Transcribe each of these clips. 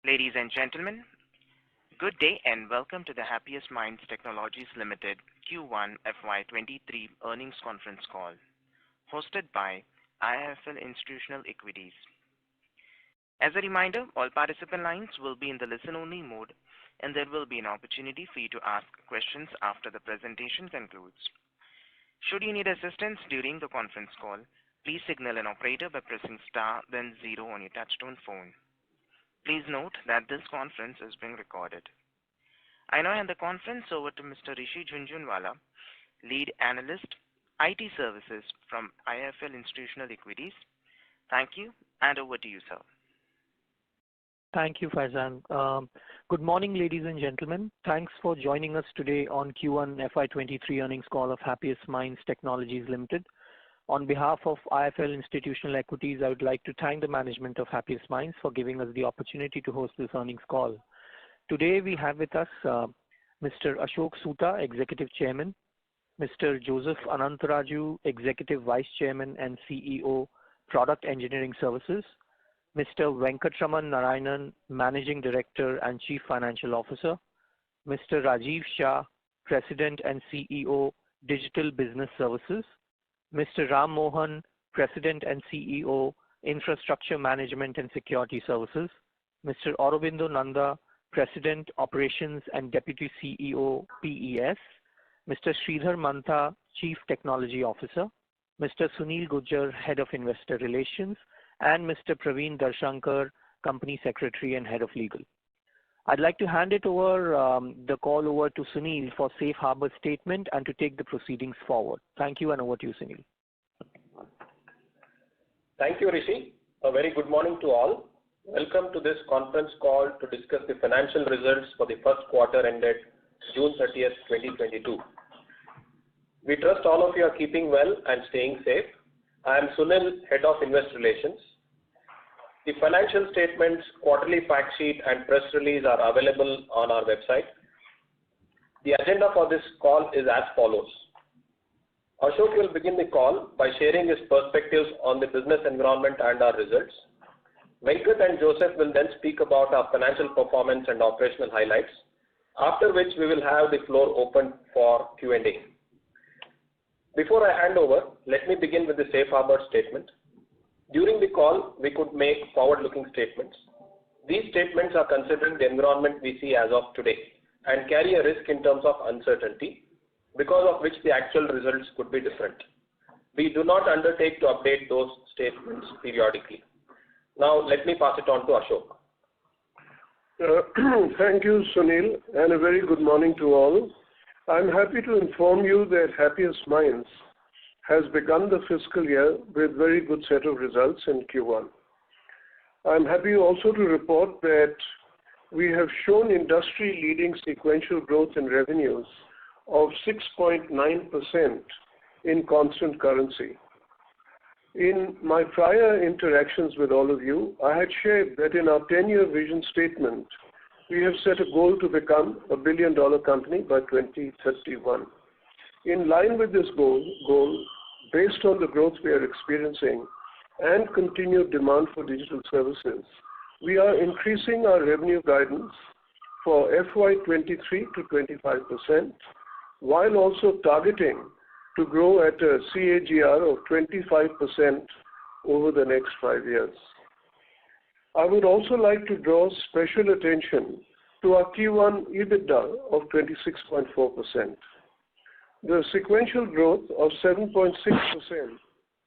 Ladies and gentlemen, good day and welcome to the Happiest Minds Technologies Limited Q1 FY23 earnings conference call, hosted by IIFL Institutional Equities. As a reminder, all participant lines will be in the listen-only mode, and there will be an opportunity for you to ask questions after the presentation concludes. Should you need assistance during the conference call, please signal an operator by pressing star then 0 on your touchtone phone. Please note that this conference is being recorded. I now hand the conference over to Mr. Rishi Jhunjhunwala, Lead Analyst, IT Services from IIFL Institutional Equities. Thank you, and over to you, sir. Thank you, Faizan. Good morning, ladies and gentlemen. Thanks for joining us today on Q1 FY23 earnings call of Happiest Minds Technologies Limited. On behalf of IIFL Institutional Equities, I would like to thank the management of Happiest Minds for giving us the opportunity to host this earnings call. Today we have with us Mr. Ashok Soota, Executive Chairman, Mr. Joseph Anantharaju, Executive Vice Chairman and CEO, Product Engineering Services, Mr. Venkatraman Narayanan, Managing Director and Chief Financial Officer, Mr. Rajiv Shah, President and CEO, Digital Business Services, Mr. Ram Mohan, President and CEO, Infrastructure Management and Security Services, Mr. Aurobindo Nanda, President, Operations and Deputy CEO, PES, Mr. Sridhar Mantha, Chief Technology Officer, Mr. Sunil Gujjar, Head of Investor Relations, and Mr. Praveen Darshankar, Company Secretary and Head of Legal. I'd like to hand it over the call over to Sunil for safe harbor statement and to take the proceedings forward. Thank you, and over to you, Sunil. Thank you, Rishi. A very good morning to all. Welcome to this conference call to discuss the financial results for the first quarter ended June 30th, 2022. We trust all of you are keeping well and staying safe. I am Sunil, Head of Investor Relations. The financial statements, quarterly fact sheet and press release are available on our website. The agenda for this call is as follows. Ashok will begin the call by sharing his perspectives on the business environment and our results. Venkat and Joseph will then speak about our financial performance and operational highlights, after which we will have the floor open for Q&A. Before I hand over, let me begin with the safe harbor statement. During the call, we could make forward-looking statements. These statements are considering the environment we see as of today and carry a risk in terms of uncertainty, because of which the actual results could be different. We do not undertake to update those statements periodically. Now, let me pass it on to Ashok. Thank you, Sunil, and a very good morning to all. I'm happy to inform you that Happiest Minds has begun the fiscal year with very good set of results in Q1. I'm happy also to report that we have shown industry-leading sequential growth in revenues of 6.9% in constant currency. In my prior interactions with all of you, I had shared that in our 10-year vision statement, we have set a goal to become a billion-dollar company by 2031. In line with this goal, based on the growth we are experiencing and continued demand for digital services, we are increasing our revenue guidance for FY23 to 25%, while also targeting to grow at a CAGR of 25% over the next 5 years. I would also like to draw special attention to our Q1 EBITDA of 26.4%. The sequential growth of 7.6%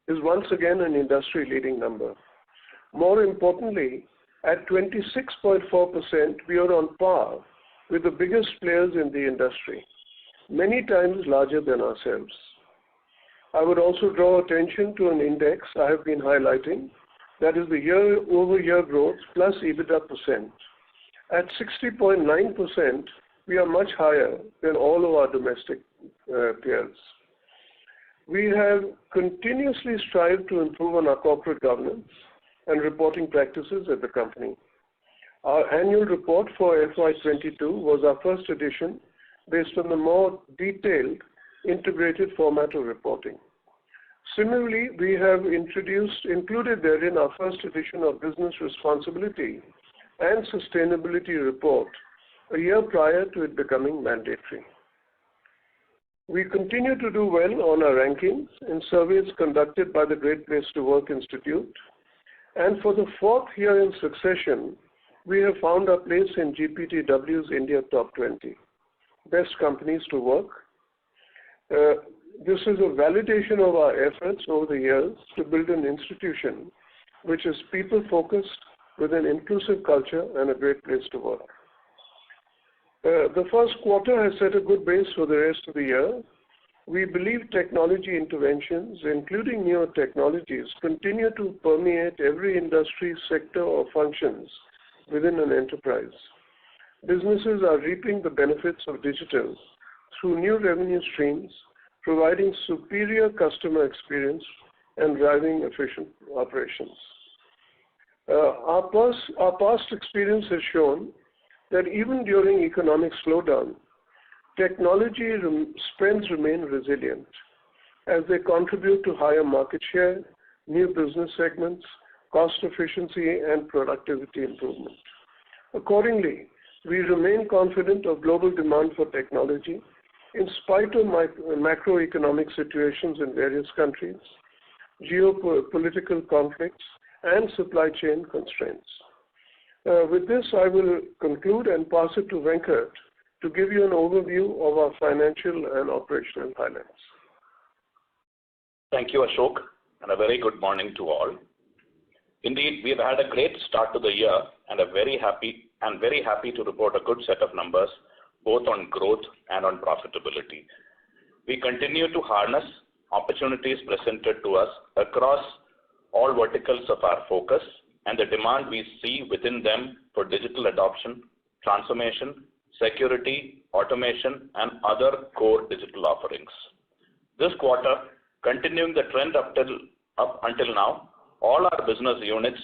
is once again an industry-leading number. More importantly, at 26.4%, we are on par with the biggest players in the industry, many times larger than ourselves. I would also draw attention to an index I have been highlighting, that is the year-over-year growth plus EBITDA percent. At 60.9%, we are much higher than all of our domestic peers. We have continuously strived to improve on our corporate governance and reporting practices at the company. Our annual report for FY22 was our first edition based on the more detailed integrated format of reporting. Similarly, we have included therein our first edition of business responsibility and sustainability report a year prior to it becoming mandatory. We continue to do well on our rankings in surveys conducted by the Great Place to Work Institute, and for the fourth year in succession, we have found our place in GPTW's India Top 20, Best Companies to Work. This is a validation of our efforts over the years to build an institution which is people-focused with an inclusive culture and a great place to work. The first quarter has set a good base for the rest of the year. We believe technology interventions, including newer technologies, continue to permeate every industry, sector, or functions within an enterprise. Businesses are reaping the benefits of digital through new revenue streams, providing superior customer experience and driving efficient operations. Our past experience has shown that even during economic slowdown, technology spends remain resilient as they contribute to higher market share, new business segments, cost efficiency, and productivity improvement. Accordingly, we remain confident of global demand for technology in spite of macroeconomic situations in various countries, geopolitical conflicts, and supply chain constraints. With this, I will conclude and pass it to Venkat to give you an overview of our financial and operational highlights. Thank you, Ashok, and a very good morning to all. Indeed, we have had a great start to the year and are very happy to report a good set of numbers, both on growth and on profitability. We continue to harness opportunities presented to us across all verticals of our focus and the demand we see within them for digital adoption, transformation, security, automation, and other core digital offerings. This quarter, continuing the trend up until now, all our business units,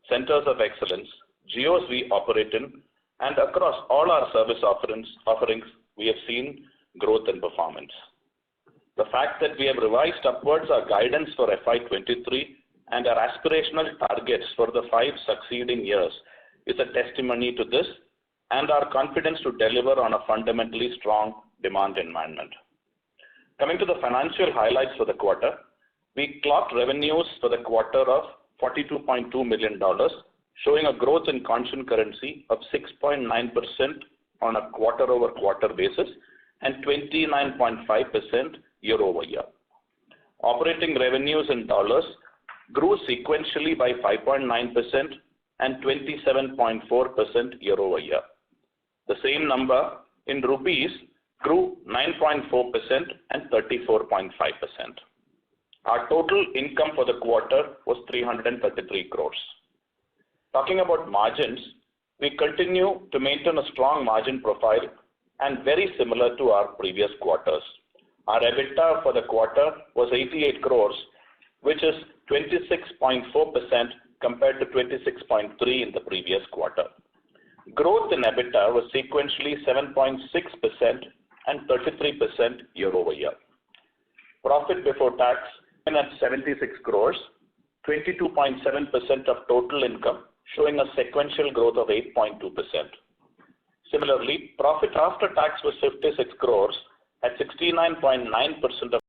centers of excellence, geos we operate in, and across all our service offerings, we have seen growth and performance. The fact that we have revised upwards our guidance for FY23 and our aspirational targets for the 5 succeeding years is a testimony to this and our confidence to deliver on a fundamentally strong demand environment. Coming to the financial highlights for the quarter, we clocked revenues for the quarter of $42.2 million, showing a growth in constant currency of 6.9% on a quarter-over-quarter basis and 29.5% year-over-year. Operating revenues in dollars grew sequentially by 5.9% and 27.4% year-over-year. The same number in rupees grew 9.4% and 34.5%. Our total income for the quarter was 333 crores. Talking about margins, we continue to maintain a strong margin profile and very similar to our previous quarters. Our EBITDA for the quarter was 88 crores, which is 26.4% compared to 26.3% in the previous quarter. Growth in EBITDA was sequentially 7.6% and 33% year-over-year. Profit before tax in at 76 crores, 22.7% of total income, showing a sequential growth of 8.2%. Similarly, profit after tax was 56 crores at 69.9% of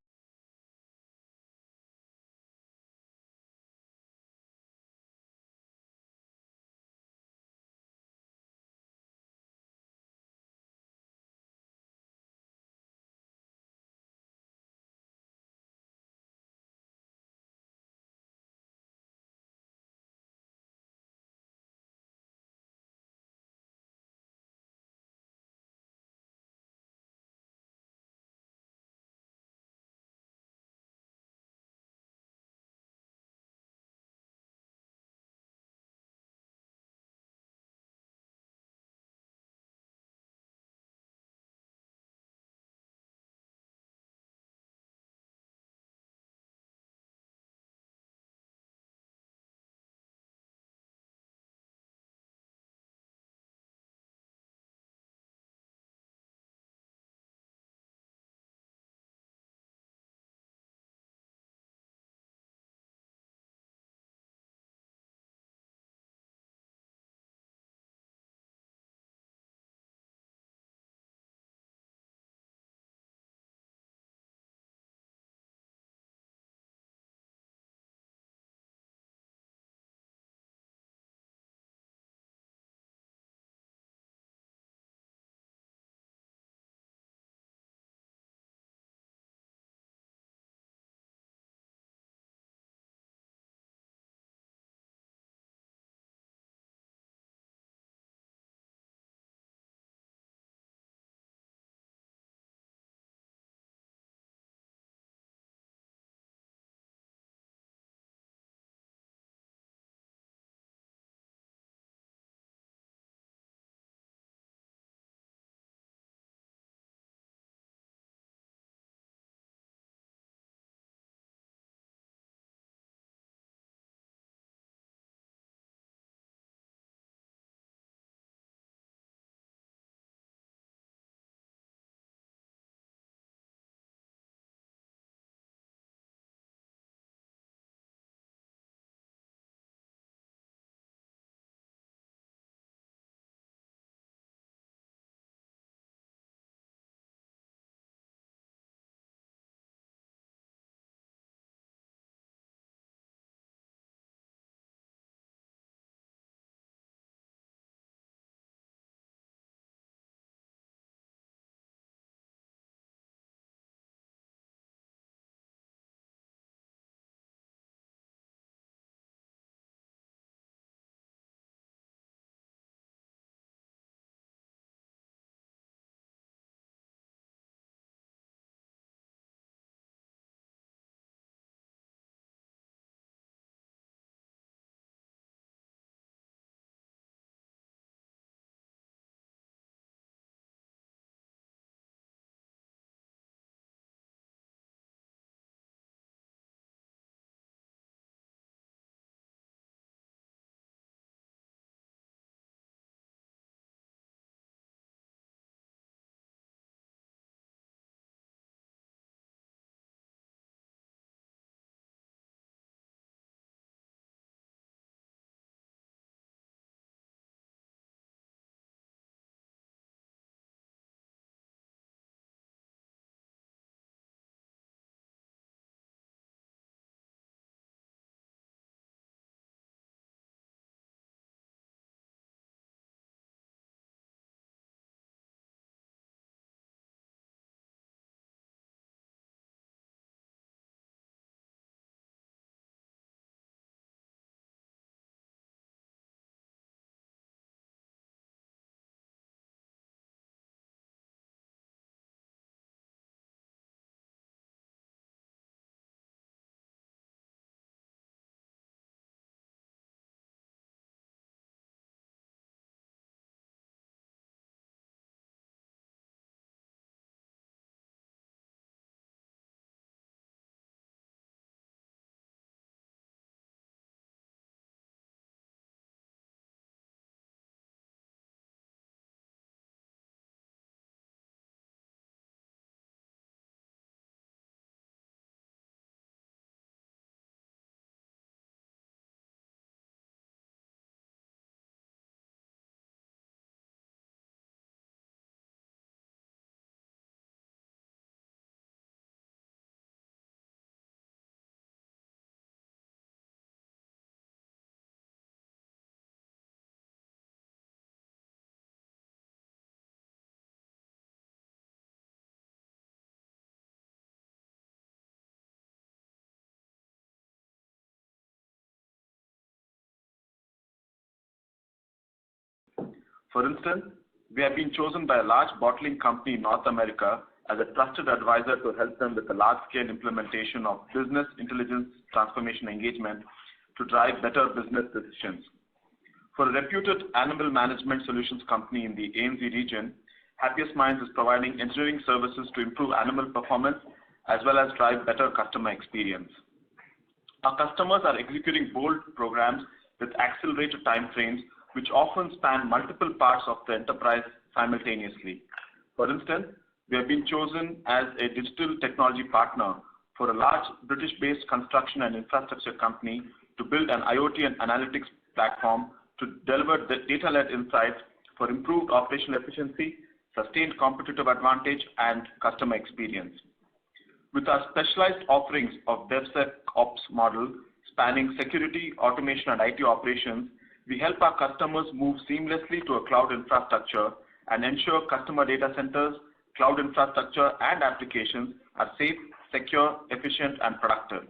For instance, we have been chosen by a large bottling company in North America as a trusted advisor to help them with the large-scale implementation of business intelligence transformation engagement to drive better business decisions. For a reputed animal management solutions company in the ANZ region, Happiest Minds is providing engineering services to improve animal performance as well as drive better customer experience. Our customers are executing bold programs with accelerated timeframes, which often span multiple parts of the enterprise simultaneously. For instance, we have been chosen as a digital technology partner for a large British-based construction and infrastructure company to build an IoT and analytics platform to deliver the data-led insights for improved operational efficiency, sustained competitive advantage, and customer experience. With our specialized offerings of DevSecOps model spanning security, automation, and IT operations, we help our customers move seamlessly to a cloud infrastructure and ensure customer data centers, cloud infrastructure, and applications are safe, secure, efficient, and productive.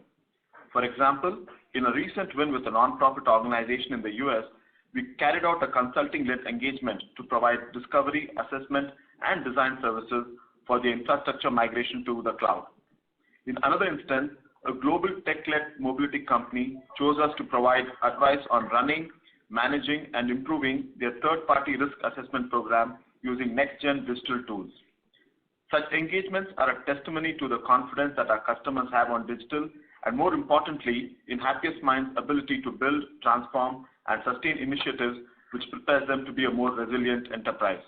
For example, in a recent win with a nonprofit organization in the US, we carried out a consulting-led engagement to provide discovery, assessment, and design services for the infrastructure migration to the cloud. In another instance, a global tech-led mobility company chose us to provide advice on running, managing, and improving their third-party risk assessment program using next-gen digital tools. Such engagements are a testimony to the confidence that our customers have on digital and, more importantly, in Happiest Minds' ability to build, transform, and sustain initiatives which prepares them to be a more resilient enterprise.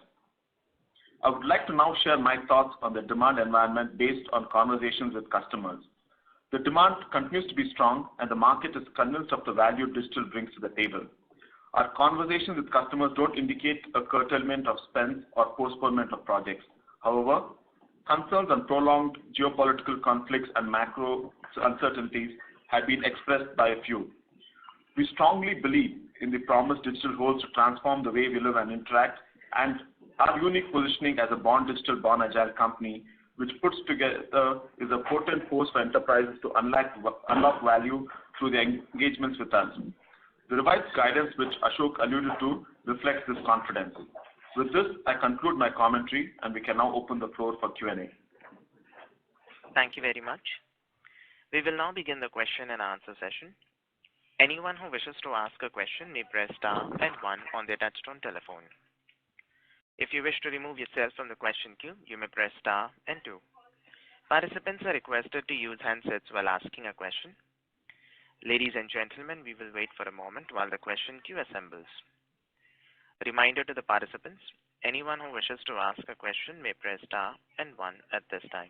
I would like to now share my thoughts on the demand environment based on conversations with customers. The demand continues to be strong, and the market is convinced of the value digital brings to the table. Our conversations with customers don't indicate a curtailment of spends or postponement of projects. However, concerns on prolonged geopolitical conflicts and macro uncertainties have been expressed by a few. We strongly believe in the promise digital holds to transform the way we live and interact, and our unique positioning as a born digital, born agile company, which puts together is a potent force for enterprises to unlock value through their engagements with us. The revised guidance which Ashok alluded to reflects this confidence. With this, I conclude my commentary, and we can now open the floor for Q&A. Thank you very much. We will now begin the question and answer session. Anyone who wishes to ask a question may press star and 1 on their touchtone telephone. If you wish to remove yourself from the question queue, you may press star and 2. Participants are requested to use handsets while asking a question. Ladies and gentlemen, we will wait for a moment while the question queue assembles. A reminder to the participants, anyone who wishes to ask a question may press star and 1 at this time.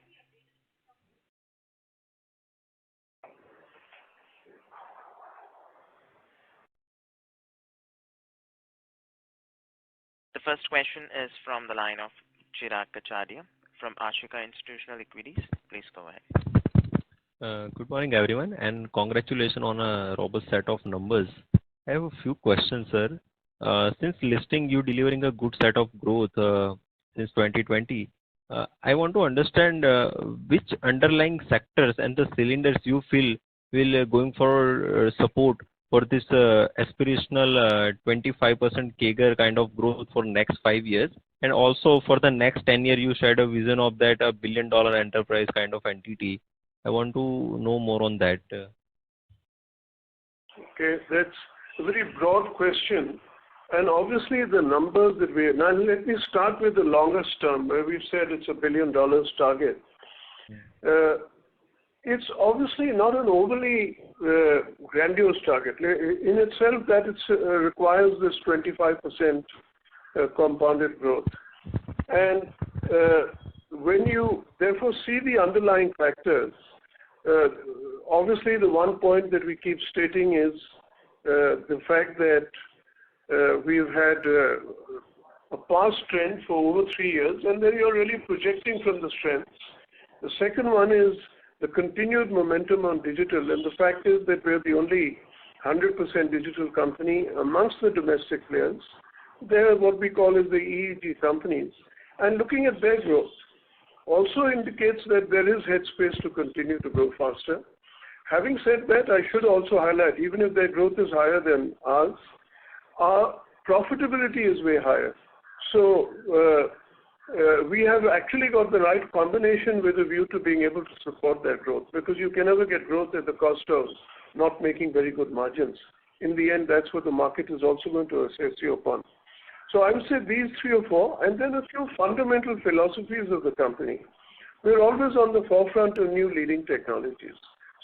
The first question is from the line of Chirag Kacharia from Ashika Institutional Equities. Please go ahead. Good morning, everyone, and congratulations on a robust set of numbers. I have a few questions, sir. Since listing, you delivering a good set of growth since 2020. I want to understand which underlying sectors and the cylinders you feel will going for support for this aspirational 25% CAGR kind of growth for next 5 years, and also for the next 10 years, you shared a vision of that $1 billion enterprise kind of entity. I want to know more on that. Okay, that's a very broad question. And obviously the numbers that now let me start with the longest term where we've said it's $1 billion target. It's obviously not an overly grandiose target. In itself, that requires this 25% compounded growth. And when you therefore see the underlying factors, obviously the one point that we keep stating is the fact that we've had a past trend for over 3 years, and then you're really projecting from the strengths. The second one is the continued momentum on digital, and the fact is that we're the only 100% digital company amongst the domestic players. They're what we call as the EEG companies. And looking at their growth also indicates that there is headspace to continue to grow faster. Having said that, I should also highlight, even if their growth is higher than ours, our profitability is way higher. So we have actually got the right combination with a view to being able to support that growth, because you can never get growth at the cost of not making very good margins. In the end, that's what the market is also going to assess you upon. So I would say these 3 or 4, and then a few fundamental philosophies of the company. We're always on the forefront of new leading technologies.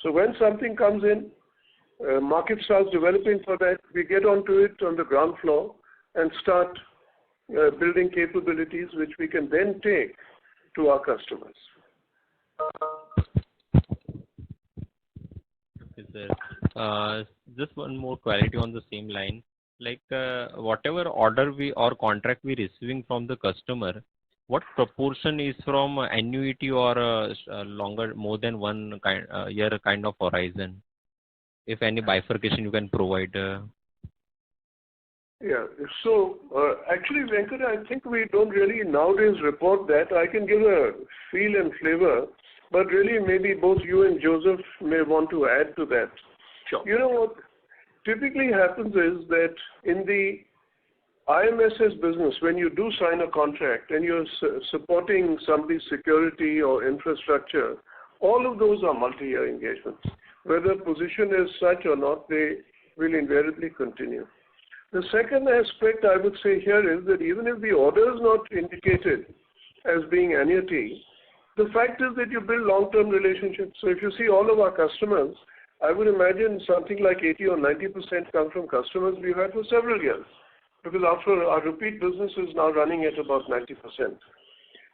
So when something comes in, market starts developing for that, we get onto it on the ground floor and start building capabilities which we can then take to our customers. Okay, sir. Just one more clarity on the same line. Like whatever order we or contract we receiving from the customer, what proportion is from annuity or longer, more than one year kind of horizon? If any bifurcation you can provide. Yeah. So actually, Venkat, I think we don't really nowadays report that. I can give a feel and flavor, but really maybe both you and Joseph may want to add to that. Sure. You know what typically happens is that in the IMSS business, when you do sign a contract and you're supporting somebody's security or infrastructure, all of those are multi-year engagements. Whether position is such or not, they will invariably continue. The second aspect I would say here is that even if the order is not indicated as being annuity, the fact is that you build long-term relationships. So if you see all of our customers, I would imagine something like 80 or 90% come from customers we've had for several years, because after our repeat business is now running at about 90%.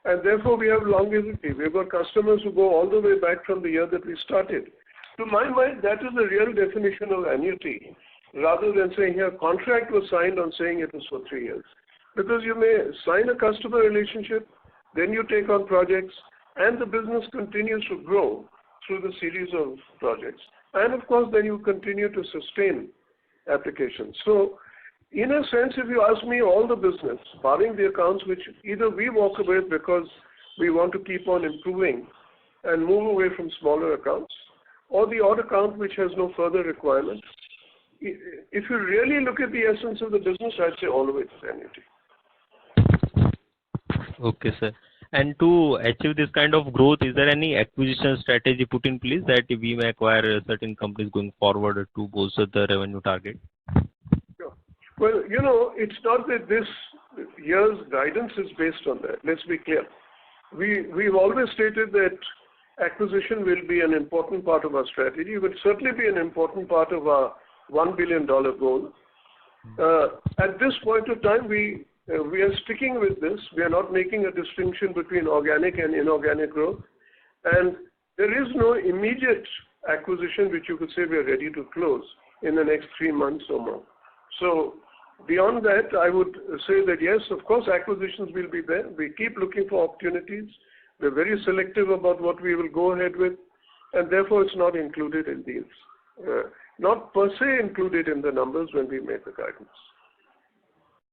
And therefore we have longevity. We've got customers who go all the way back from the year that we started. To my mind, that is the real definition of annuity, rather than saying here contract was signed on saying it was for 3 years. Because you may sign a customer relationship, then you take on projects, and the business continues to grow through the series of projects. And of course, then you continue to sustain applications. So in a sense, if you ask me, all the business, barring the accounts which either we walk away because we want to keep on improving and move away from smaller accounts, or the odd account which has no further requirement, if you really look at the essence of the business, I'd say all of it is annuity. Okay, sir. And to achieve this kind of growth, is there any acquisition strategy put in place that we may acquire certain companies going forward to bolster the revenue target? Sure. Well, you know, it's not that this year's guidance is based on that. Let's be clear. We've always stated that acquisition will be an important part of our strategy. It will certainly be an important part of our $1 billion goal. At this point of time, we are sticking with this. We are not making a distinction between organic and inorganic growth. And there is no immediate acquisition which you could say we are ready to close in the next 3 months or more. So beyond that, I would say that yes, of course, acquisitions will be there. We keep looking for opportunities. We're very selective about what we will go ahead with, and therefore it's not included in these. Not per se included in the numbers when we make the guidance.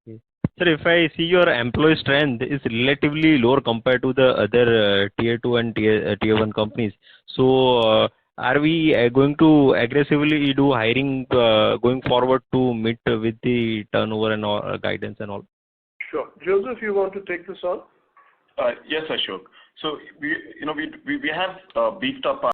Okay. Sir, if I see your employee strength is relatively lower compared to the other tier 2 and tier 1 companies. So are we going to aggressively do hiring going forward to meet with the turnover and all, guidance and all? Sure. Joseph, you want to take this on? Yes, Ashok. So we have beefed up our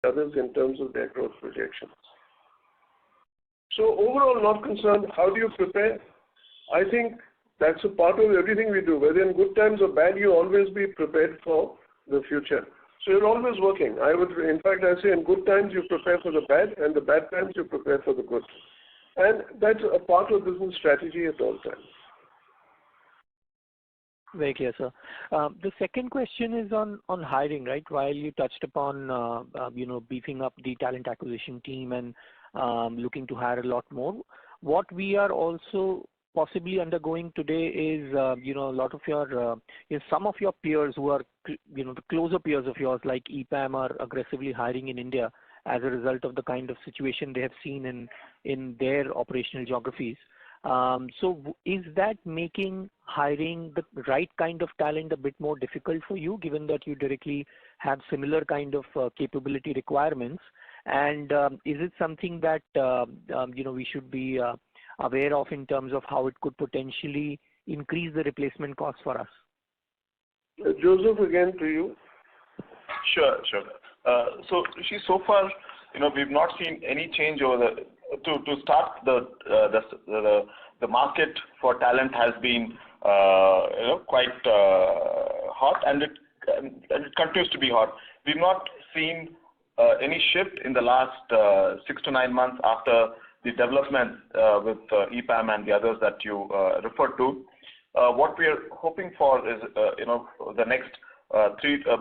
others in terms of their growth projections. So overall, not concerned. How do you prepare? I think that's a part of everything we do. Whether in good times or bad, you always be prepared for the future. So you're always working. In fact, I say in good times you prepare for the bad, and the bad times you prepare for the good. And that's a part of business strategy at all times. Very clear, sir. The second question is on hiring, right? While you touched upon, beefing up the talent acquisition team and looking to hire a lot more, what we are also possibly undergoing today is, a lot of your, some of your peers who are, the closer peers of yours like EPAM are aggressively hiring in India as a result of the kind of situation they have seen in their operational geographies. So is that making hiring the right kind of talent a bit more difficult for you, given that you directly have similar kind of capability requirements? And is it something that, we should be aware of in terms of how it could potentially increase the replacement cost for us? Joseph, again to you. Sure. So far, we've not seen any change over to start the market for talent has been quite hot, and it continues to be hot. We've not seen any shift in the last 6 to 9 months after the development with EPAM and the others that you referred to. What we are hoping for is, the next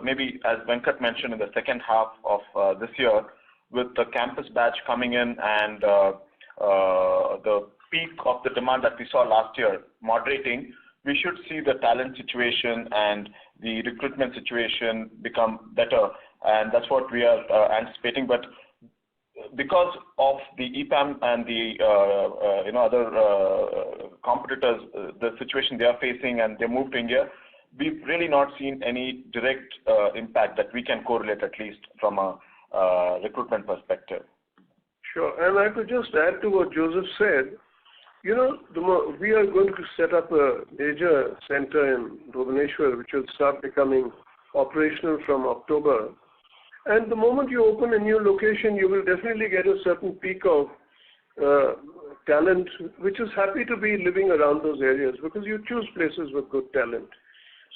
maybe as Venkat mentioned, in the second half of this year, with the campus batch coming in and the peak of the demand that we saw last year moderating, we should see the talent situation and the recruitment situation become better, and that's what we are anticipating. But because of the EPAM and the other competitors, the situation they are facing and they moved to India, we've really not seen any direct impact that we can correlate, at least from a recruitment perspective. Sure, and I could just add to what Joseph said. We are going to set up a major center in Bhubaneswar, which will start becoming operational from October. And the moment you open a new location, you will definitely get a certain peak of talent, which is happy to be living around those areas, because you choose places with good talent.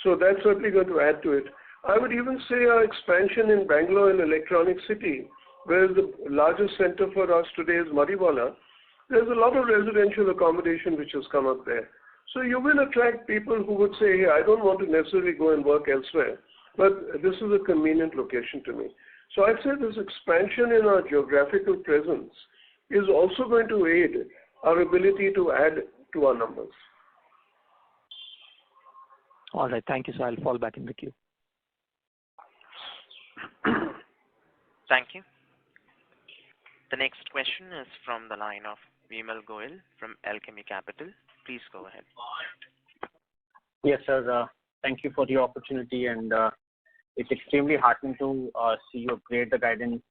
So that's certainly going to add to it. I would even say our expansion in Bangalore, in Electronic City, where the largest center for us today is Mariwala, there's a lot of residential accommodation which has come up there. So you will attract people who would say, hey, I don't want to necessarily go and work elsewhere, but this is a convenient location to me. So I'd say this expansion in our geographical presence is also going to aid our ability to add to our numbers. All right, thank you, sir. I'll fall back in the queue. Thank you. The next question is from the line of Vimal Goyal from Alchemy Capital. Please go ahead. Yes, sir. Thank you for the opportunity, and it's extremely heartening to see you upgrade the guidance,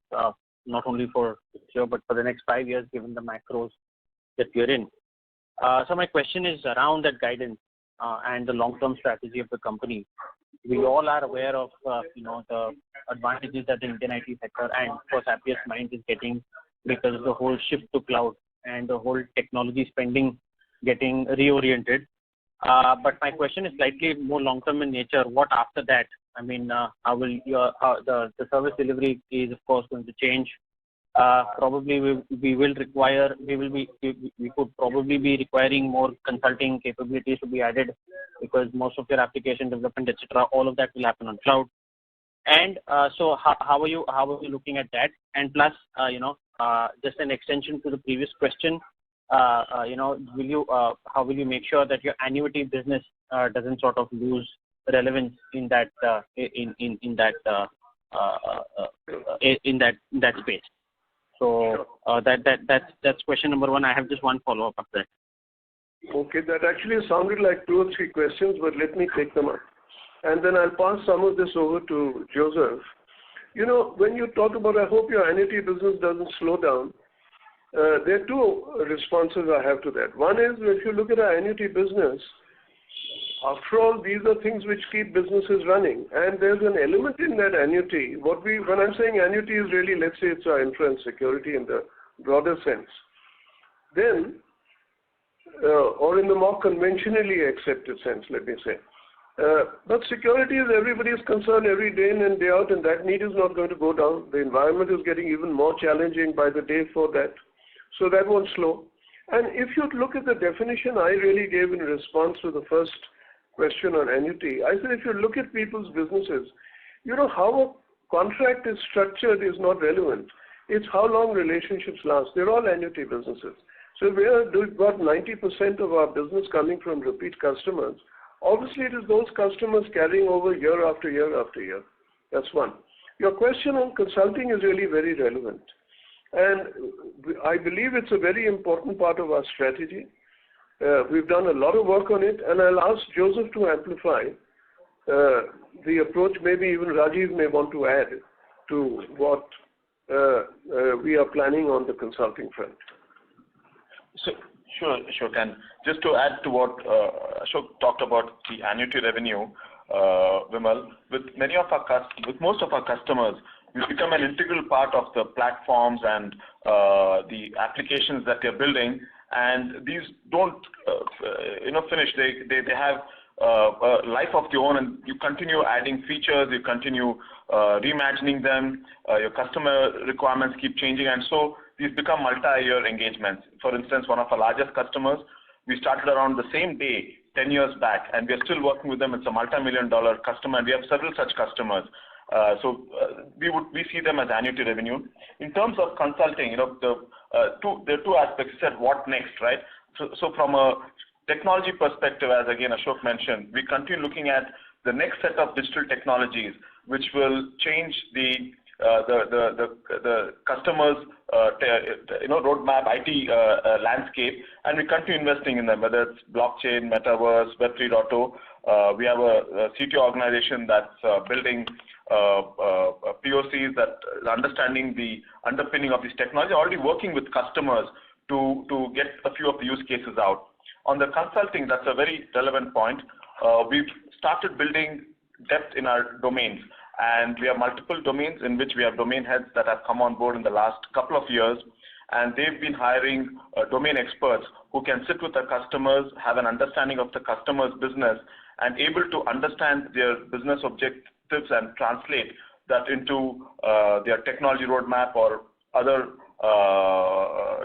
not only for this year, but for the next 5 years, given the macros that we're in. So my question is around that guidance and the long-term strategy of the company. We all are aware of, the advantages that the Indian IT sector and, of course, Happiest Minds is getting because of the whole shift to cloud and the whole technology spending getting reoriented. But my question is slightly more long-term in nature. What after that? I mean, how will the service delivery is, of course, going to change? Probably we could probably be requiring more consulting capabilities to be added, because most of your application development, etc., all of that will happen on cloud. And so how are you looking at that? And plus, just an extension to the previous question, how will you make sure that your annuity business doesn't sort of lose relevance in that space? So that's question number one. I have just one follow-up after that. Okay, that actually sounded like 2 or 3 questions, but let me take them up. And then I'll pass some of this over to Joseph. When you talk about, I hope your annuity business doesn't slow down, there are 2 responses I have to that. One is, if you look at our annuity business, After all, these are things which keep businesses running, and there's an element in that annuity. When I'm saying annuity is really, let's say it's our insurance security in the broader sense. Then, or in the more conventionally accepted sense, let me say. But security is everybody's concern every day in and day out, and that need is not going to go down. The environment is getting even more challenging by the day for that. So that won't slow. And if you look at the definition I really gave in response to the first question on annuity, I said if you look at people's businesses, how a contract is structured is not relevant. It's how long relationships last. They're all annuity businesses. So we've got 90% of our business coming from repeat customers. Obviously, it is those customers carrying over year after year after year. That's one. Your question on consulting is really very relevant. And I believe it's a very important part of our strategy. We've done a lot of work on it, and I'll ask Joseph to amplify the approach. Maybe even Rajiv may want to add to what we are planning on the consulting front. So, sure, Ken. Just to add to what Ashok talked about the annuity revenue, Vimal, with most of our customers, we become an integral part of the platforms and the applications that they're building, and these don't finish. They have a life of their own, and you continue adding features, you continue reimagining them, your customer requirements keep changing, and so these become multi-year engagements. For instance, one of our largest customers, we started around the same day 10 years back, and we are still working with them. It's a multi-million-dollar customer, and we have several such customers. So we see them as annuity revenue. In terms of consulting, there are two aspects. You said what next, right? So from a technology perspective, as again Ashok mentioned, we continue looking at the next set of digital technologies which will change the customers' roadmap, IT landscape, and we continue investing in them, whether it's blockchain, metaverse, Web 3.0. We have a CTO organization that's building POCs that is understanding the underpinning of this technology, already working with customers to get a few of the use cases out. On the consulting, that's a very relevant point. We've started building depth in our domains, and we have multiple domains in which we have domain heads that have come on board in the last couple of years, and they've been hiring domain experts who can sit with the customers, have an understanding of the customer's business, and able to understand their business objectives and translate that into their technology roadmap or other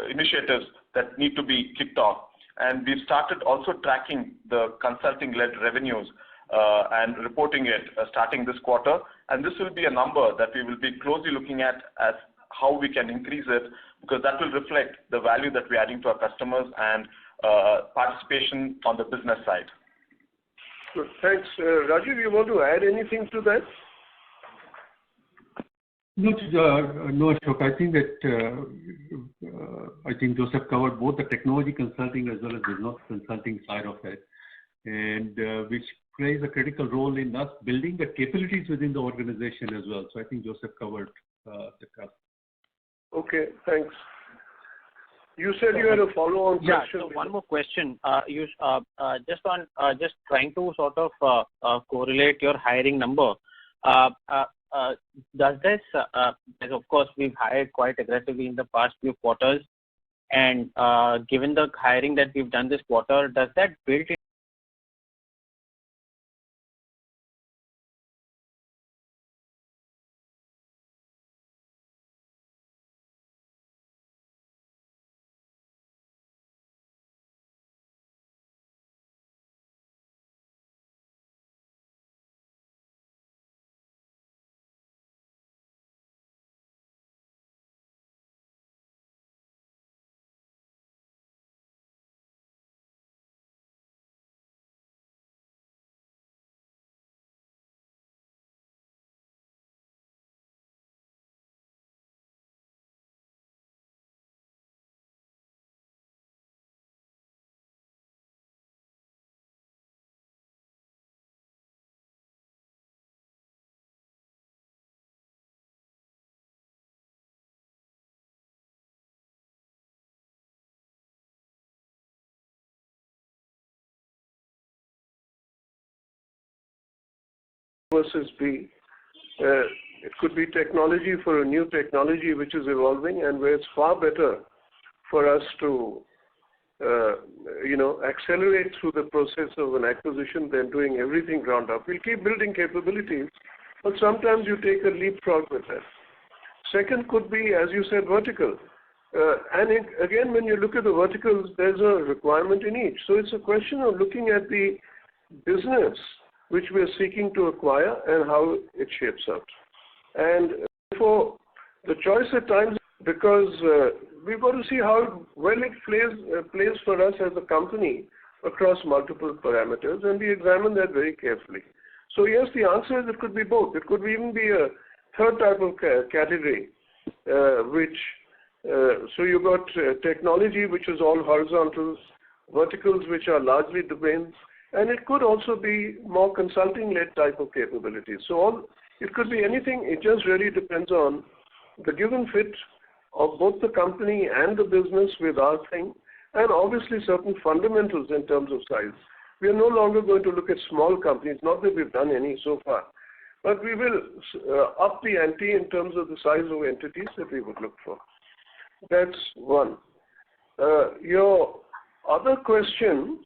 initiatives that need to be kicked off. And we've started also tracking the consulting-led revenues and reporting it starting this quarter. And this will be a number that we will be closely looking at as how we can increase it, because that will reflect the value that we're adding to our customers and participation on the business side. Good. Thanks. Rajiv, you want to add anything to that? No, Ashok. I think Joseph covered both the technology consulting as well as business consulting side of it, and which plays a critical role in us building the capabilities within the organization as well. So I think Joseph covered the cost. Okay, thanks. You said you had a follow-on question. Yeah, so one more question. Just trying to sort of correlate your hiring number. Does this, as of course we've hired quite aggressively in the past few quarters, and given the hiring that we've done this quarter, does that build versus B. It could be technology for a new technology which is evolving and where it's far better for us to accelerate through the process of an acquisition than doing everything ground up. We'll keep building capabilities, but sometimes you take a leapfrog with that. Second could be, as you said, vertical. Again, when you look at the verticals, there's a requirement in each. So it's a question of looking at the business which we're seeking to acquire and how it shapes out. And therefore, the choice at times, because we've got to see how well it plays for us as a company across multiple parameters, and we examine that very carefully. So yes, the answer is it could be both. It could even be a third type of category, so you've got technology, which is all horizontals, verticals, which are largely domains, and it could also be more consulting-led type of capabilities. So it could be anything. It just really depends on the given fit of both the company and the business with our thing, and obviously certain fundamentals in terms of size. We are no longer going to look at small companies, not that we've done any so far, but we will up the ante in terms of the size of entities that we would look for. That's one. Your other question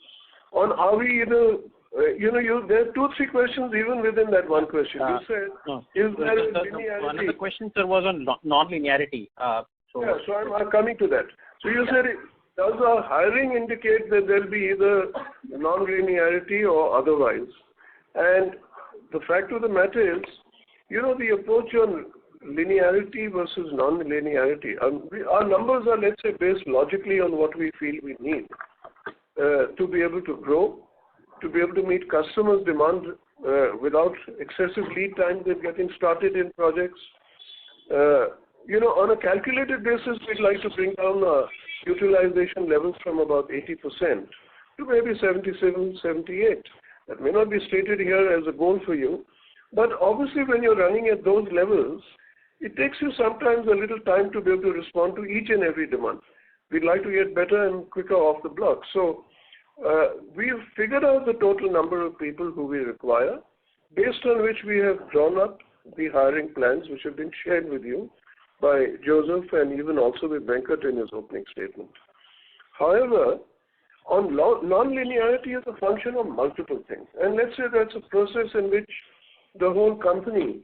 on are we there are 2-3 questions even within that one question. You said, is there a linearity? One of the questions, sir, was on non-linearity. So I'm coming to that. So you said, does our hiring indicate that there'll be either non-linearity or otherwise? And the fact of the matter is, the approach on linearity versus non-linearity. Our numbers are, let's say, based logically on what we feel we need to be able to grow, to be able to meet customers' demand without excessive lead time in getting started in projects. On a calculated basis, we'd like to bring down utilization levels from about 80% to maybe 77, 78. That may not be stated here as a goal for you, but obviously when you're running at those levels, it takes you sometimes a little time to be able to respond to each and every demand. We'd like to get better and quicker off the block. So we've figured out the total number of people who we require, based on which we have drawn up the hiring plans, which have been shared with you by Joseph and even also with Venkat in his opening statement. However, on non-linearity is a function of multiple things. And let's say that's a process in which the whole company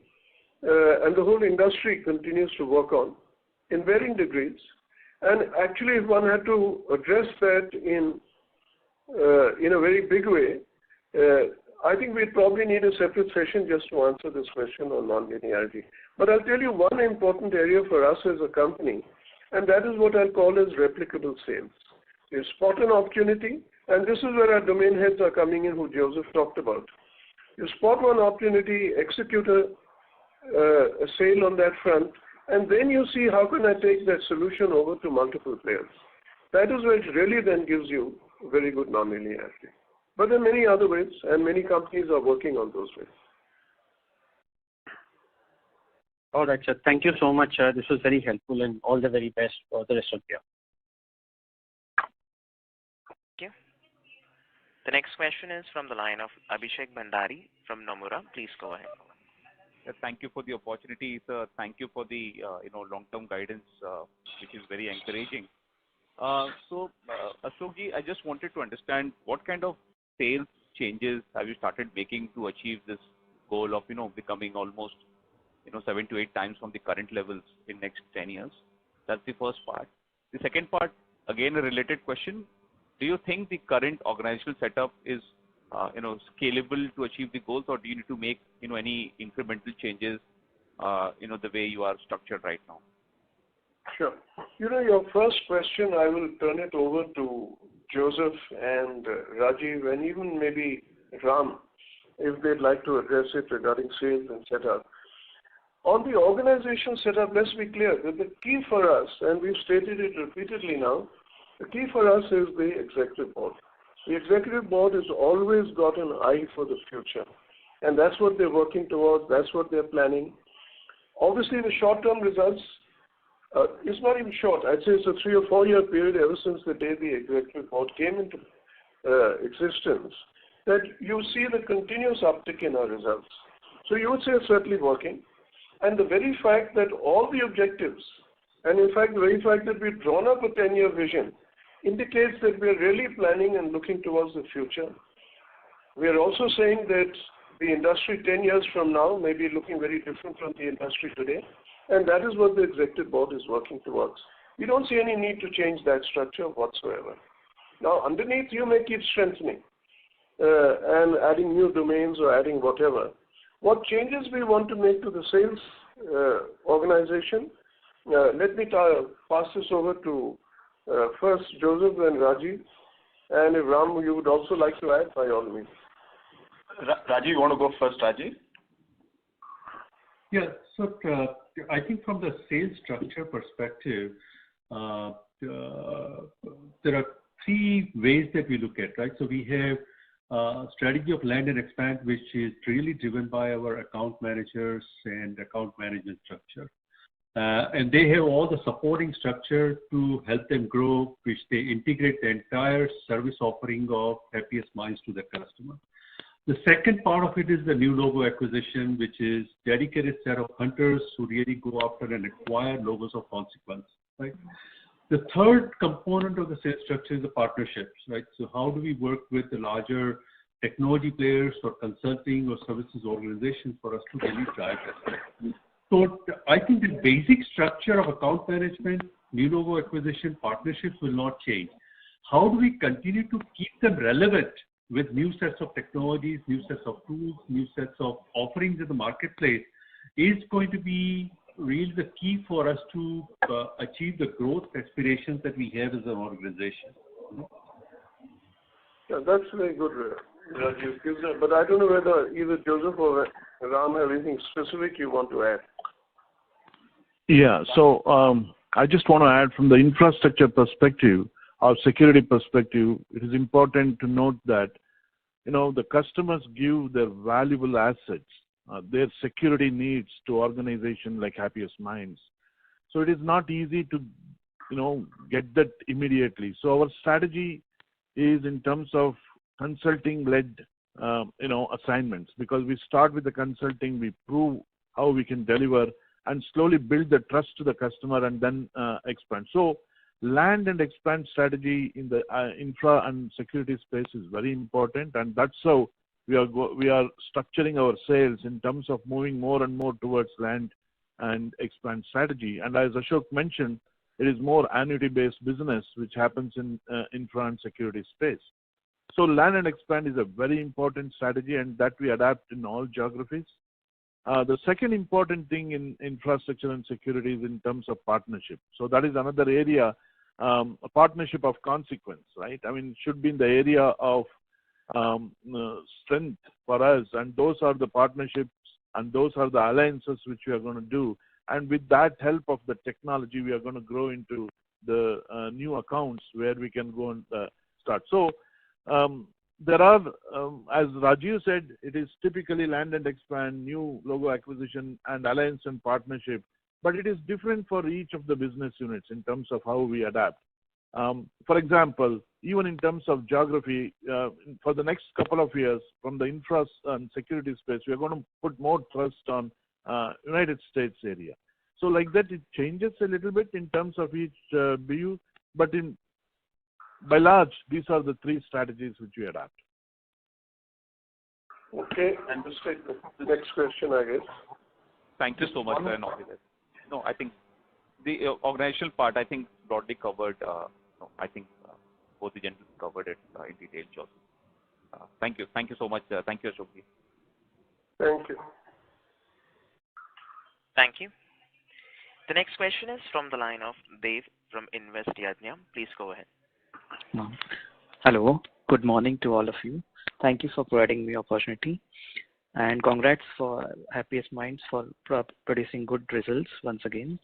and the whole industry continues to work on in varying degrees. And actually, if one had to address that in a very big way, I think we'd probably need a separate session just to answer this question on non-linearity. But I'll tell you one important area for us as a company, and that is what I'll call as replicable sales. You spot an opportunity, and this is where our domain heads are coming in, who Joseph talked about. You spot one opportunity, execute a sale on that front, and then you see how can I take that solution over to multiple players. That is where it really then gives you very good non-linearity. But there are many other ways, and many companies are working on those ways. All right, sir. Thank you so much. This was very helpful, and all the very best for the rest of the year. Thank you. The next question is from the line of Abhishek Bhandari from Nomura. Please go ahead. Thank you for the opportunity, sir. Thank you for the long-term guidance, which is very encouraging. So, Ashokji, I just wanted to understand what kind of sales changes have you started making to achieve this goal of becoming almost 7 to 8 times from the current levels in next 10 years. That's the first part. The second part, again a related question. Do you think the current organizational setup is scalable to achieve the goals, or do you need to make any incremental changes the way you are structured right now? Sure. Your first question, I will turn it over to Joseph and Rajiv and even maybe Ram, if they'd like to address it regarding sales and setup. On the organization setup, let's be clear that the key for us, and we've stated it repeatedly now, the key for us is the executive board. The executive board has always got an eye for the future, and that's what they're working towards, that's what they're planning. Obviously, the short-term results, it's not even short. I'd say it's a 3 or 4 year period ever since the day the executive board came into existence, that you see the continuous uptick in our results. So you would say it's certainly working. And the very fact that all the objectives, and in fact the very fact that we've drawn up a 10-year vision, indicates that we're really planning and looking towards the future. We are also saying that the industry 10 years from now may be looking very different from the industry today, and that is what the executive board is working towards. We don't see any need to change that structure whatsoever. Now, underneath, you may keep strengthening and adding new domains or adding whatever. What changes we want to make to the sales organization? Let me pass this over to first Joseph and Rajiv, and if Ram, you would also like to add, by all means. Rajiv, you want to go first, Rajiv? Yeah, so I think from the sales structure perspective, there are three ways that we look at, right? So we have a strategy of land and expand, which is really driven by our account managers and account management structure. And they have all the supporting structure to help them grow, which they integrate the entire service offering of Happiest Minds to the customer. The second part of it is the new logo acquisition, which is dedicated set of hunters who really go after and acquire logos of consequence, right? The third component of the sales structure is the partnerships, right? So how do we work with the larger technology players or consulting or services organizations for us to really drive that? So I think the basic structure of account management, new logo acquisition, partnerships will not change. How do we continue to keep them relevant with new sets of technologies, new sets of tools, new sets of offerings in the marketplace is going to be really the key for us to achieve the growth aspirations that we have as an organization. Yeah, that's very good, Rajiv. But I don't know whether either Joseph or Ram have anything specific you want to add. Yeah, so I just want to add from the infrastructure perspective, our security perspective, it is important to note that, the customers give their valuable assets, their security needs to organizations like Happiest Minds. So it is not easy to, get that immediately. So our strategy is in terms of consulting-led, assignments, because we start with the consulting, we prove how we can deliver and slowly build the trust to the customer and then expand. So land and expand strategy in the infra and security space is very important, and that's how we are structuring our sales in terms of moving more and more towards land and expand strategy. And as Ashok mentioned, it is more annuity-based business which happens in infra and security space. So land and expand is a very important strategy, and that we adapt in all geographies. The second important thing in infrastructure and security is in terms of partnership. So that is another area, a partnership of consequence, right? I mean, should be in the area of strength for us, and those are the partnerships and those are the alliances which we are going to do. And with that help of the technology, we are going to grow into the new accounts where we can go and start. So there are, as Rajiv said, it is typically land and expand, new logo acquisition, and alliance and partnership. But it is different for each of the business units in terms of how we adapt. For example, even in terms of geography, for the next couple of years, from the infra and security space, we are going to put more trust on United States area. So like that, it changes a little bit in terms of each BU, but by large, these are the three strategies which we adapt. Okay, and let's take the next question, I guess. Thank you so much, sir. No, I think the organizational part, I think, broadly covered. I think both the gentlemen covered it in detail, Joseph. Thank you. Thank you so much. Thank you, Ashok. Thank you. Thank you. The next question is from the line of Dev from Invest Yadnya. Please go ahead. Hello. Good morning to all of you. Thank you for providing me opportunity. And congrats for Happiest Minds for producing good results once again.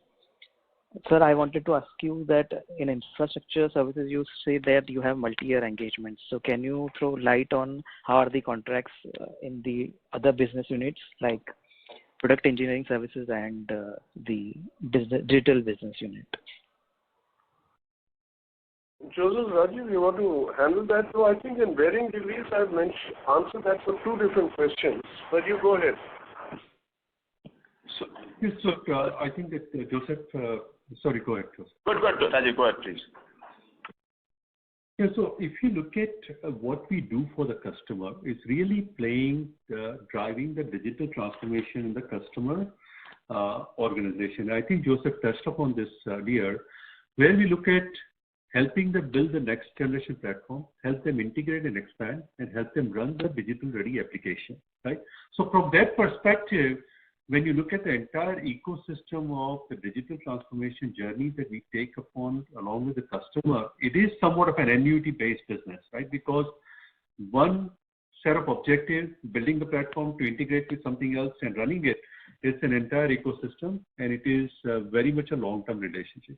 Sir, I wanted to ask you that in infrastructure services, you say that you have multi-year engagements. So can you throw light on how are the contracts in the other business units like product engineering services and the digital business unit? Joseph, Rajiv, you want to handle that? So I think in varying degrees I've answered that for two different questions, but you go ahead. Yes, so I think that Joseph, sorry, go ahead, Joseph. Good, Rajiv, go ahead, please. Yeah, so if you look at what we do for the customer, it's really driving the digital transformation in the customer organization. I think Joseph touched upon this earlier, where we look at helping them build the next generation platform, help them integrate and expand, and help them run the digital ready application, right? So from that perspective, when you look at the entire ecosystem of the digital transformation journey that we take upon along with the customer, it is somewhat of an annuity-based business, right? Because one set of objectives, building the platform to integrate with something else and running it, it's an entire ecosystem, and it is very much a long-term relationship.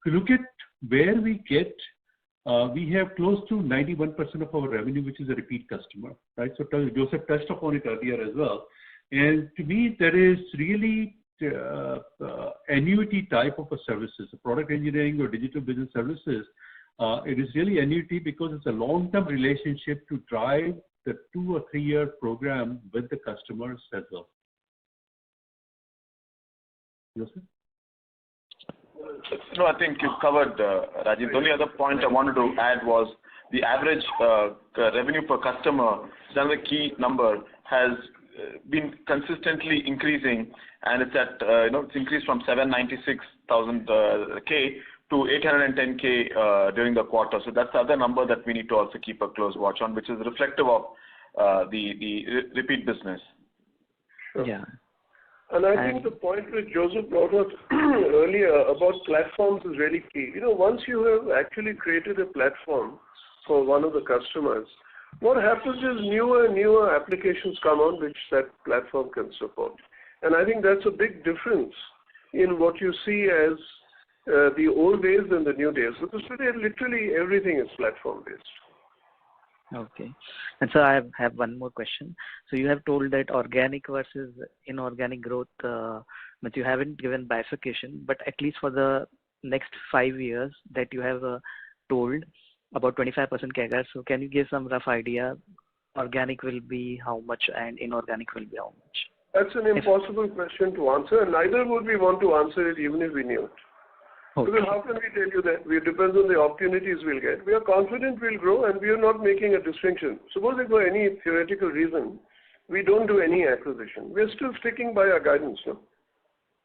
If you look at where we get, we have close to 91% of our revenue, which is a repeat customer, right? So Joseph touched upon it earlier as well. And to me, there is really annuity type of a services, product engineering or digital business services. It is really annuity because it's a long-term relationship to drive the 2 or 3 year program with the customers as well. Joseph? No, I think you've covered, Rajiv. The only other point I wanted to add was the average revenue per customer, another key number, has been consistently increasing, and it's at it's increased from 796,000 K to 810K during the quarter. So that's the other number that we need to also keep a close watch on, which is reflective of the repeat business. Sure. Yeah. And I think the point which Joseph brought up earlier about platforms is really key. Once you have actually created a platform for one of the customers, what happens is newer and newer applications come on which that platform can support. And I think that's a big difference in what you see as the old days and the new days, because today literally everything is platform-based. Okay. And so I have one more question. So you have told that organic versus inorganic growth, but you haven't given bifurcation, but at least for the next 5 years that you have told about 25% CAGR. So can you give some rough idea? Organic will be how much and inorganic will be how much? That's an impossible question to answer, and neither would we want to answer it even if we knew it. Okay. Because how can we tell you that? It depends on the opportunities we'll get. We are confident we'll grow, and we are not making a distinction. Suppose if for any theoretical reason we don't do any acquisition, we're still sticking by our guidance. No?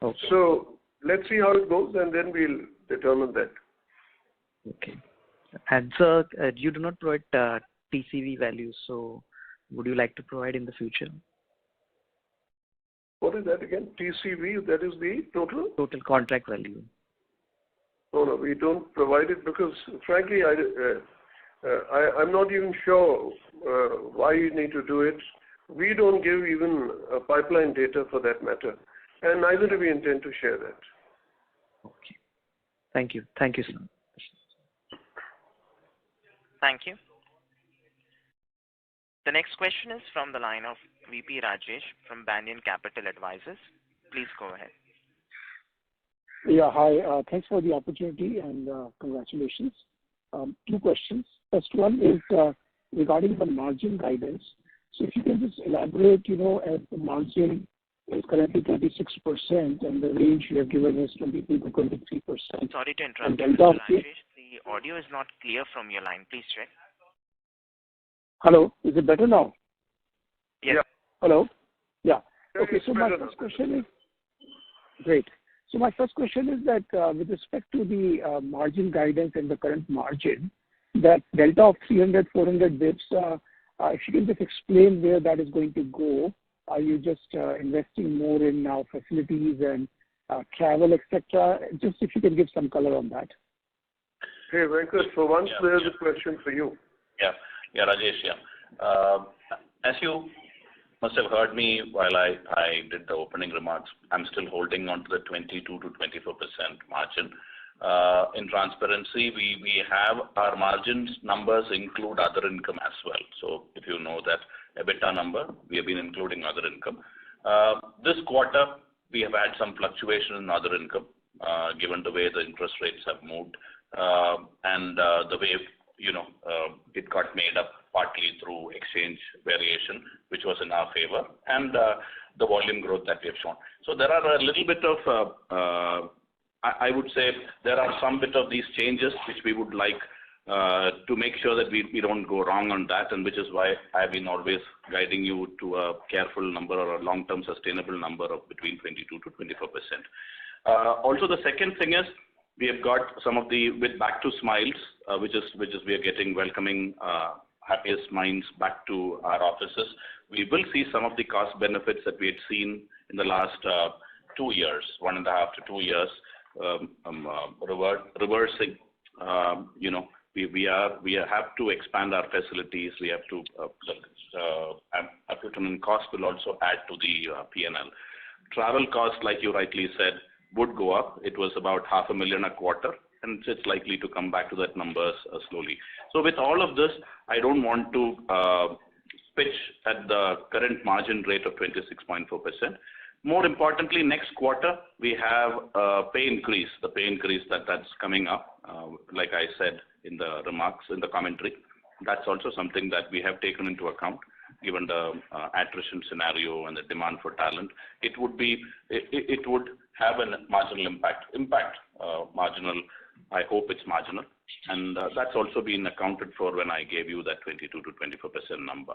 Okay. So let's see how it goes, and then we'll determine that. Okay. And so you do not provide TCV values, so would you like to provide in the future? What is that again? TCV, that is the total? Total contract value. No, we don't provide it because, frankly, I'm not even sure why you need to do it. We don't give even pipeline data for that matter, and neither do we intend to share that. Okay. Thank you. Thank you, sir. Thank you. The next question is from the line of VP Rajesh from Banyan Capital Advisors. Please go ahead. Yeah, hi. Thanks for the opportunity and congratulations. 2 questions. First one is regarding the margin guidance. So if you can just elaborate, as the margin is currently 26% and the range you have given is 22 to 23%. Sorry to interrupt you, Mr. Rajesh. The audio is not clear from your line. Please check. Hello, is it better now? Yes. Yeah. Hello? Yeah. Okay, so my first question is, great. So my first question is that with respect to the margin guidance and the current margin, that delta of 300, 400 bits, if you can just explain where that is going to go. Are you just investing more in now facilities and travel, etc.? Just if you can give some color on that. Hey, Venkat, for once there's a question for you. Yeah, Rajesh, as you must have heard me while I did the opening remarks, I'm still holding on to the 22 to 24% margin. In transparency, we have our margins numbers include other income as well. So if you know that EBITDA number, we have been including other income. This quarter, we have had some fluctuation in other income, given the way the interest rates have moved, and the way, it got made up partly through exchange variation, which was in our favor, and the volume growth that we have shown. So there are a little bit of, I would say, there are some bit of these changes which we would like to make sure that we don't go wrong on that, and which is why I've been always guiding you to a careful number or a long-term sustainable number of between 22 to 24%. Also, the second thing is we have got some of the with back to smiles, which is we are getting welcoming Happiest Minds back to our offices. We will see some of the cost benefits that we had seen in the last 2 years, 1.5 to 2 years, reversing. We have to expand our facilities. We have to equipment cost will also add to the P&L. Travel cost, like you rightly said, would go up. It was about $500,000 a quarter, and it's likely to come back to that numbers slowly. So with all of this, I don't want to pitch at the current margin rate of 26.4%. More importantly, next quarter, we have a pay increase, the pay increase that's coming up, like I said in the remarks, in the commentary. That's also something that we have taken into account, given the attrition scenario and the demand for talent. It would have a marginal impact. Marginal, I hope it's marginal. And that's also been accounted for when I gave you that 22 to 24% number.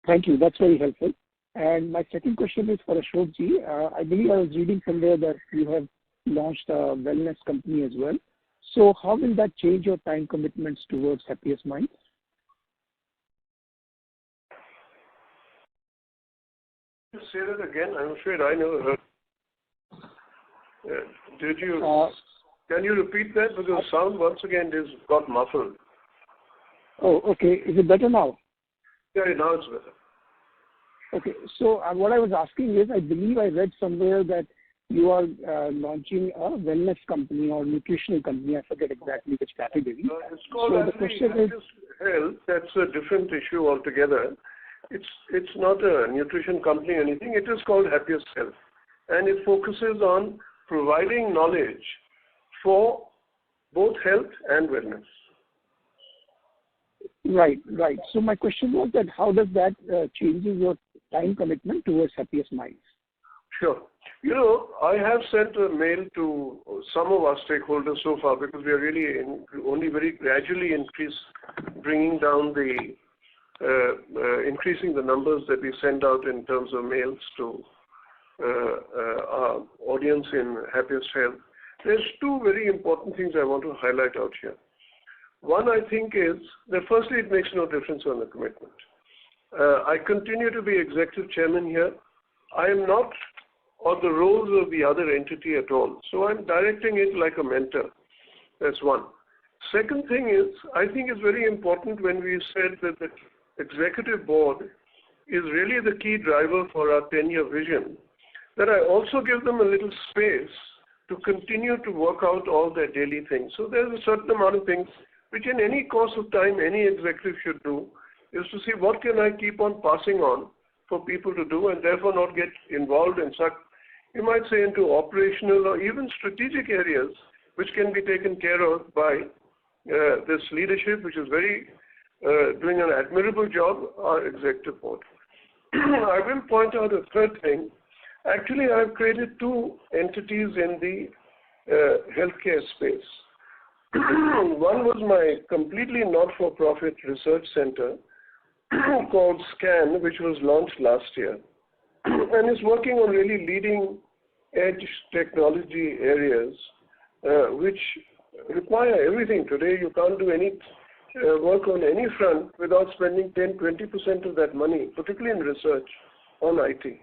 Thank you. That's very helpful. And my second question is for Ashokji. I believe I was reading somewhere that you have launched a wellness company as well. So how will that change your time commitments towards Happiest Minds? Just say that again. I'm afraid I never heard. Did you? Can you repeat that? Because sound once again is got muffled. Oh, okay. Is it better now? Yeah, now it's better. Okay. So what I was asking is, I believe I read somewhere that you are launching a wellness company or nutritional company. I forget exactly which category. It's called Happiest Health. That's a different issue altogether. It's not a nutrition company or anything. It is called Happiest Health, and it focuses on providing knowledge for both health and wellness. Right. So my question was that how does that changes your time commitment towards Happiest Minds? Sure. I have sent a mail to some of our stakeholders so far, because we are really only very gradually bringing down increasing the numbers that we send out in terms of mails to our audience in Happiest Health. There's two very important things I want to highlight out here. One, I think, is that firstly, it makes no difference on the commitment. I continue to be executive chairman here. I am not on the roles of the other entity at all. So I'm directing it like a mentor. That's one. Second thing is, I think it's very important when we said that the executive board is really the key driver for our 10-year vision, that I also give them a little space to continue to work out all their daily things. So there's a certain amount of things which in any course of time any executive should do, is to see what can I keep on passing on for people to do, and therefore not get involved in such, you might say, into operational or even strategic areas which can be taken care of by this leadership, which is doing an admirable job, our executive board. I will point out a third thing. Actually, I've created two entities in the healthcare space. One was my completely not-for-profit research center called SCAN, which was launched last year, and is working on really leading-edge technology areas which require everything. Today, you can't do any work on any front without spending 10-20% of that money, particularly in research, on IT.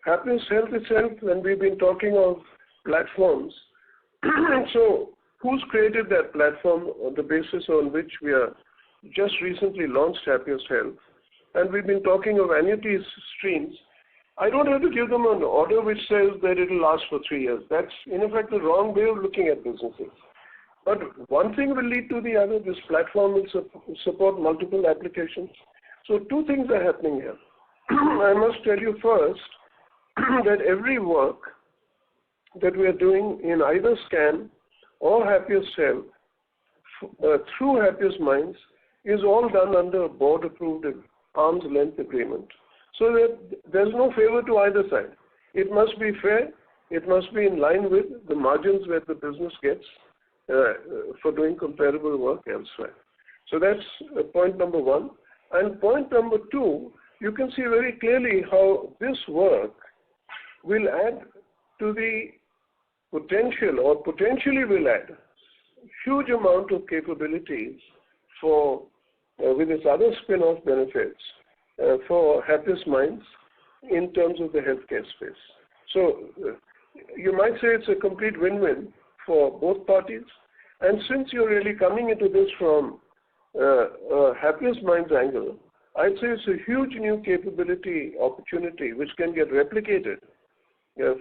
Happiest Health itself, when we've been talking of platforms, so who's created that platform on the basis on which we are just recently launched Happiest Health, and we've been talking of annuity streams. I don't have to give them an order which says that it will last for 3 years. That's, in effect, the wrong way of looking at businesses. But one thing will lead to the other. This platform will support multiple applications. So two things are happening here. I must tell you first that every work that we are doing in either SCAN or Happiest Health through Happiest Minds is all done under a board-approved arm's length agreement. So that there's no favor to either side. It must be fair. It must be in line with the margins that the business gets for doing comparable work elsewhere. So that's point number one. And point number two, you can see very clearly how this work will add to the potential, or potentially will add huge amount of capabilities for with its other spin-off benefits for Happiest Minds in terms of the healthcare space. So you might say it's a complete win-win for both parties. And since you're really coming into this from a Happiest Minds angle, I'd say it's a huge new capability opportunity which can get replicated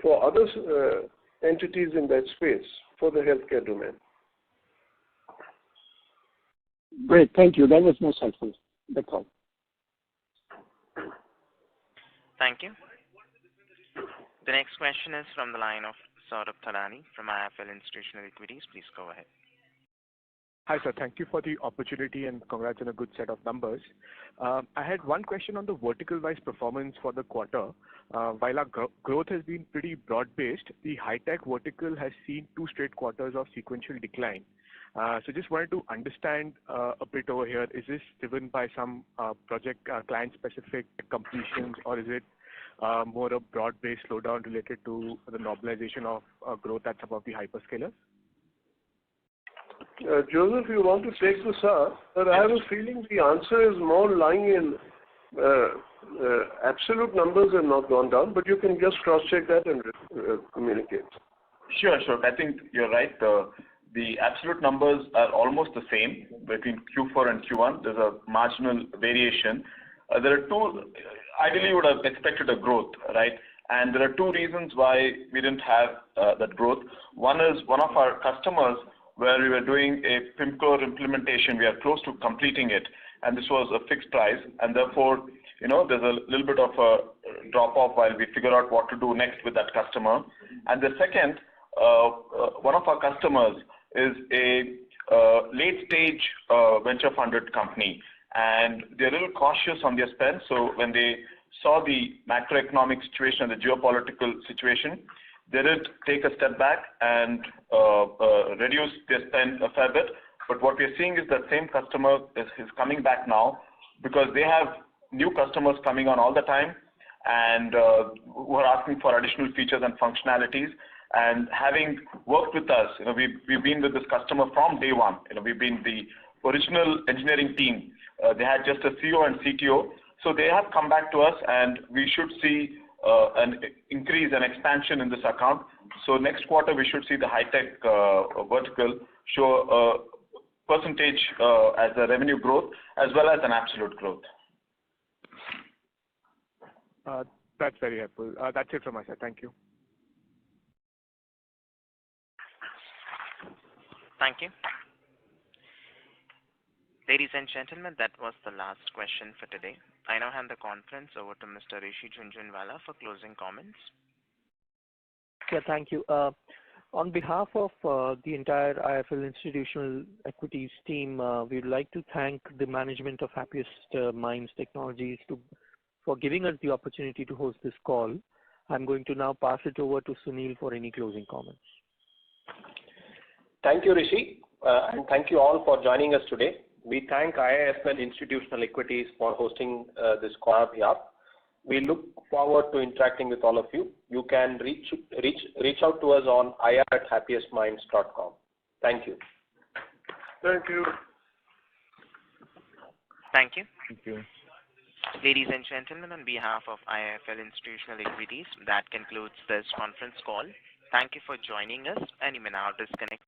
for other entities in that space for the healthcare domain. Great, thank you. That was most helpful. That's all. Thank you. The next question is from the line of Saurabh Thadani from IIFL Institutional Equities. Please go ahead. Hi, sir. Thank you for the opportunity and congrats on a good set of numbers. I had one question on the vertical-wise performance for the quarter. While our growth has been pretty broad-based, the high-tech vertical has seen 2 straight quarters of sequential decline. So just wanted to understand a bit over here. Is this driven by some project client-specific completions, or is it more a broad-based slowdown related to the normalization of growth at some of the hyperscalers? Joseph, you want to take this up, but I have a feeling the answer is more lying in absolute numbers have not gone down, but you can just cross-check that and communicate. Sure. I think you're right. The absolute numbers are almost the same between Q4 and Q1. There's a marginal variation. There are two, ideally you would have expected a growth, right? And there are 2 reasons why we didn't have that growth. One is one of our customers where we were doing a PIMCO implementation. We are close to completing it, and this was a fixed price, and therefore, there's a little bit of a drop-off while we figure out what to do next with that customer. And the second, one of our customers is a late-stage venture-funded company, and they're a little cautious on their spend. So when they saw the macroeconomic situation, the geopolitical situation, they did take a step back and reduce their spend a fair bit. But what we're seeing is that same customer is coming back now because they have new customers coming on all the time and who are asking for additional features and functionalities. And having worked with us, we've been with this customer from day one. We've been the original engineering team. They had just a CEO and CTO. So they have come back to us, and we should see an increase and expansion in this account. So next quarter, we should see the high-tech vertical show a percentage as a revenue growth as well as an absolute growth. That's very helpful. That's it from my side. Thank you. Thank you. Ladies and gentlemen, that was the last question for today. I now hand the conference over to Mr. Rishi Jhunjhunwala for closing comments. Yeah, thank you. On behalf of the entire IIFL Institutional Equities team, we would like to thank the management of Happiest Minds Technologies for giving us the opportunity to host this call. I'm going to now pass it over to Sunil for any closing comments. Thank you, Rishi, and thank you all for joining us today. We thank IIFL Institutional Equities for hosting this call on our behalf. We look forward to interacting with all of you. You can reach out to us on ir@happiestminds.com. Thank you. Thank you. Thank you. Thank you. Ladies and gentlemen, on behalf of IIFL Institutional Equities, that concludes this conference call. Thank you for joining us, and you may now disconnect.